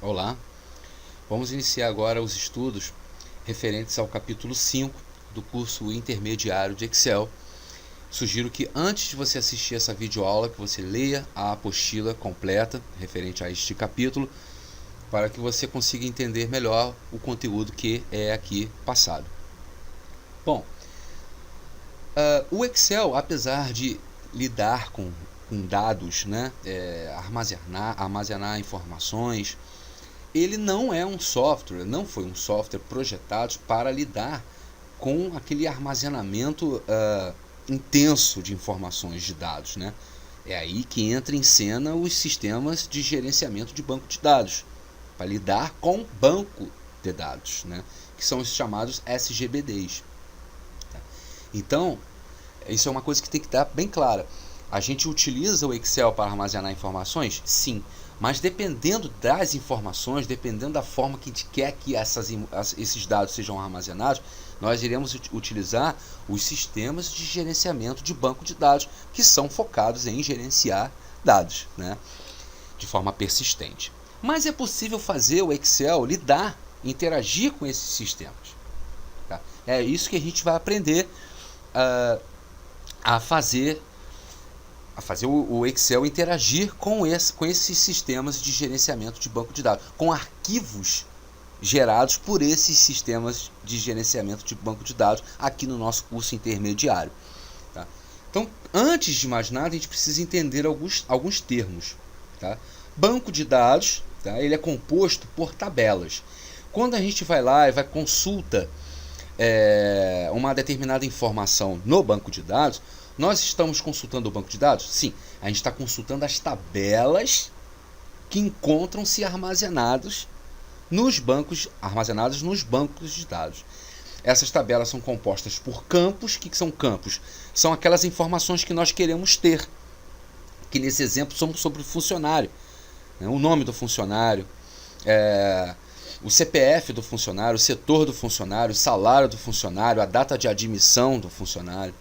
Olá, vamos iniciar agora os estudos referentes ao capítulo 5 do curso intermediário de Excel. Sugiro que antes de você assistir essa videoaula, que você leia a apostila completa referente a este capítulo, para que você consiga entender melhor o conteúdo que é aqui passado. Bom, o Excel, apesar de lidar com dados, armazenar informações, ele não é um software, não foi um software projetado para lidar com aquele armazenamento intenso de informações, de dados, né? É aí que entra em cena os sistemas de gerenciamento de banco de dados, para lidar com banco de dados, né? Que são os chamados SGBDs. Então, isso é uma coisa que tem que estar bem clara. A gente utiliza o Excel para armazenar informações? Sim. Mas dependendo das informações, dependendo da forma que a gente quer que esses dados sejam armazenados, nós iremos utilizar os sistemas de gerenciamento de banco de dados, que são focados em gerenciar dados, né, de forma persistente. Mas é possível fazer o Excel lidar, interagir com esses sistemas. Tá? É isso que a gente vai aprender a fazer o Excel interagir com esses sistemas de gerenciamento de banco de dados, com arquivos gerados por esses sistemas de gerenciamento de banco de dados aqui no nosso curso intermediário. Tá? Então, antes de mais nada, a gente precisa entender alguns termos. Tá? Banco de dados, tá? Ele é composto por tabelas. Quando a gente vai lá e consulta uma determinada informação no banco de dados, nós estamos consultando o banco de dados? Sim, a gente está consultando as tabelas que encontram-se armazenados nos bancos de dados. Essas tabelas são compostas por campos. O que são campos? São aquelas informações que nós queremos ter, que nesse exemplo são sobre o funcionário, né? O nome do funcionário, o CPF do funcionário, o setor do funcionário, o salário do funcionário, a data de admissão do funcionário.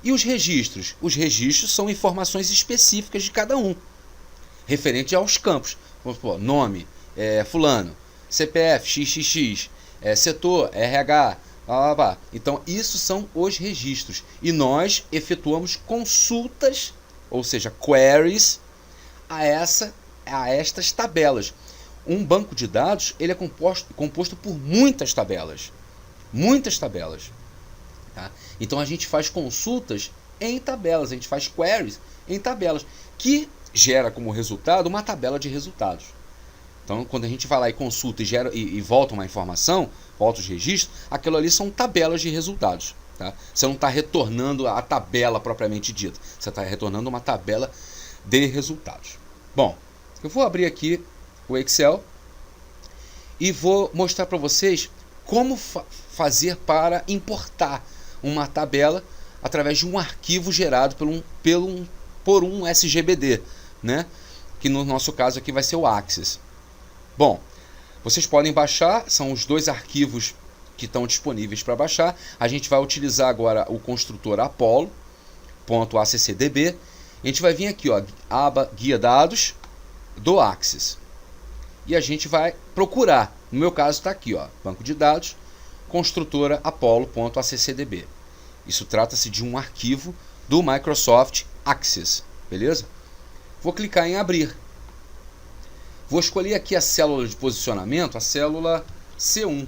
E os registros? Os registros são informações específicas de cada um, referente aos campos. Vamos supor, nome, fulano, CPF, XXX, setor, RH, blá, blá, blá. Então, isso são os registros. E nós efetuamos consultas, ou seja, queries, a estas tabelas. Um banco de dados ele é composto por muitas tabelas. Muitas tabelas. Tá? Então a gente faz consultas em tabelas, a gente faz queries em tabelas, que gera como resultado uma tabela de resultados. Então, quando a gente vai lá e consulta e volta uma informação, volta os registros, aquilo ali são tabelas de resultados. Tá? Você não está retornando a tabela propriamente dita, você está retornando uma tabela de resultados. Bom, eu vou abrir aqui o Excel e vou mostrar para vocês como fazer para importar uma tabela através de um arquivo gerado por um SGBD, né? Que no nosso caso aqui vai ser o Access. Bom, vocês podem baixar, são os dois arquivos que estão disponíveis para baixar. A gente vai utilizar agora o construtor apollo.accdb. A gente vai vir aqui, ó, aba guia dados do Access. E a gente vai procurar, no meu caso está aqui, ó, banco de dados, construtora apollo.accdb. Isso trata-se de um arquivo do Microsoft Access, beleza? Vou clicar em abrir. Vou escolher aqui a célula de posicionamento, a célula C1.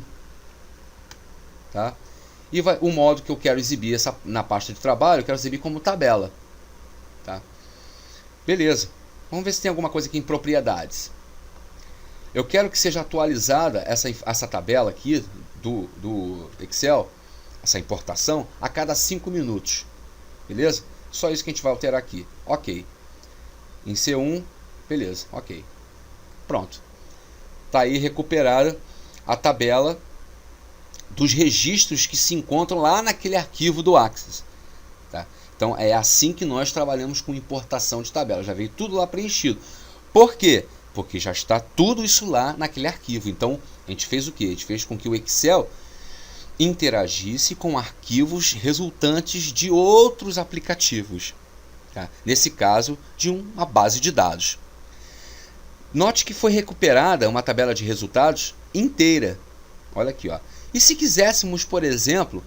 Tá? E o modo que eu quero exibir na pasta de trabalho, eu quero exibir como tabela. Tá? Beleza. Vamos ver se tem alguma coisa aqui em propriedades. Eu quero que seja atualizada essa tabela aqui do Excel, essa importação, a cada 5 minutos. Beleza? Só isso que a gente vai alterar aqui. Ok. Em C1, beleza, ok. Pronto. Está aí recuperada a tabela dos registros que se encontram lá naquele arquivo do Access. Tá? Então é assim que nós trabalhamos com importação de tabela. Já veio tudo lá preenchido. Por quê? Porque já está tudo isso lá naquele arquivo. Então a gente fez o quê? A gente fez com que o Excel interagisse com arquivos resultantes de outros aplicativos. Tá? Nesse caso, de uma base de dados. Note que foi recuperada uma tabela de resultados inteira. Olha aqui, ó. E se quiséssemos, por exemplo,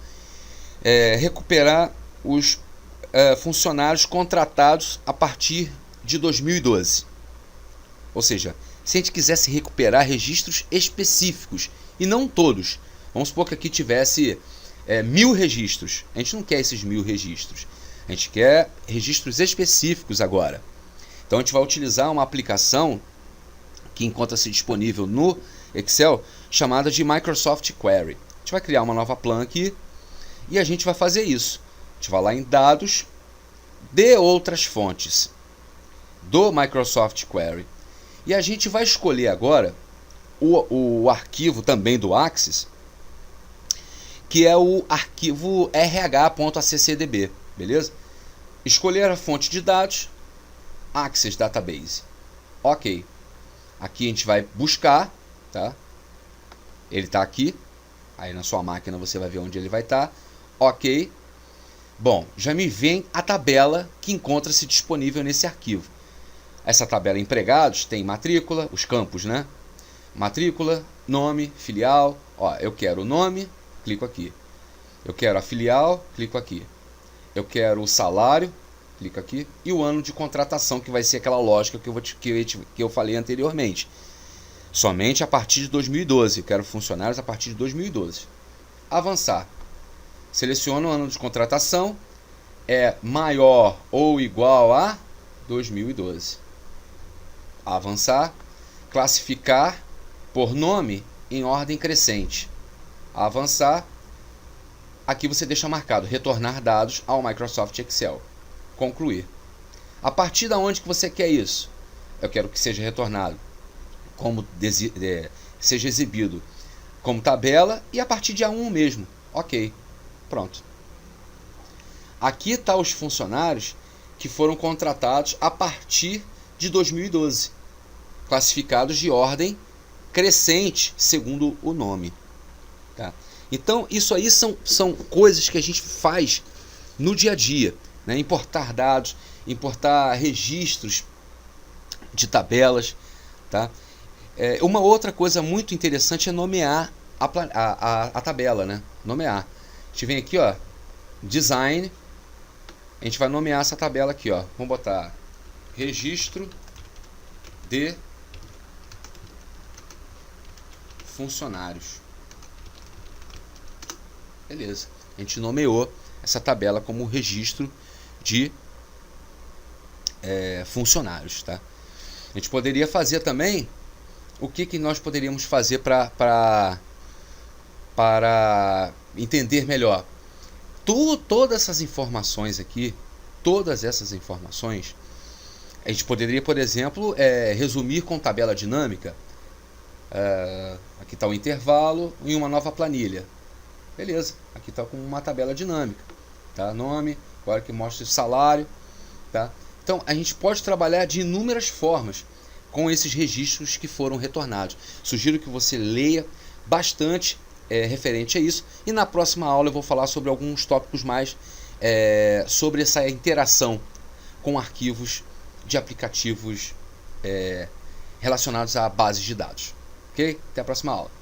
recuperar os funcionários contratados a partir de 2012. Ou seja, se a gente quisesse recuperar registros específicos e não todos. Vamos supor que aqui tivesse 1000 registros. A gente não quer esses 1000 registros. A gente quer registros específicos agora. Então a gente vai utilizar uma aplicação que encontra-se disponível no Excel chamada de Microsoft Query. A gente vai criar uma nova plan aqui e a gente vai fazer isso. A gente vai lá em dados de outras fontes do Microsoft Query. E a gente vai escolher agora o arquivo também do Axis, que é o arquivo rh.accdb, beleza? Escolher a fonte de dados, Axis Database. Ok. Aqui a gente vai buscar, tá? Ele está aqui. Aí na sua máquina você vai ver onde ele vai estar. Ok. Bom, já me vem a tabela que encontra-se disponível nesse arquivo. Essa tabela empregados tem matrícula, os campos, né? Matrícula, nome, filial. Ó, eu quero o nome, clico aqui. Eu quero a filial, clico aqui. Eu quero o salário, clico aqui. E o ano de contratação, que vai ser aquela lógica que eu falei anteriormente. Somente a partir de 2012. Eu quero funcionários a partir de 2012. Avançar. Seleciono o ano de contratação. É maior ou igual a 2012. Avançar. Classificar por nome em ordem crescente. Avançar. Aqui você deixa marcado retornar dados ao Microsoft Excel. Concluir. A partir da onde que você quer isso? Eu quero que seja retornado, seja exibido como tabela e a partir de A1 mesmo. Ok, pronto. Aqui está os funcionários que foram contratados a partir de 2012, classificados de ordem crescente segundo o nome. Tá? Então isso aí são coisas que a gente faz no dia a dia, né? Importar dados, importar registros de tabelas, tá? Uma outra coisa muito interessante é nomear a tabela, né? Nomear. A gente vem aqui, ó, design, a gente vai nomear essa tabela aqui, ó. Vamos botar registro de funcionários. Beleza. A gente nomeou essa tabela como registro de funcionários, tá? A gente poderia fazer também o que nós poderíamos fazer para entender melhor. Todas essas informações aqui, todas essas informações, a gente poderia, por exemplo, resumir com tabela dinâmica. Aqui está o intervalo em uma nova planilha. Beleza, aqui está com uma tabela dinâmica. Tá? Nome, agora que mostra o salário. Tá? Então, a gente pode trabalhar de inúmeras formas com esses registros que foram retornados. Sugiro que você leia bastante referente a isso. E na próxima aula eu vou falar sobre alguns tópicos mais sobre essa interação com arquivos de aplicativos relacionados a bases de dados. Ok? Até a próxima aula.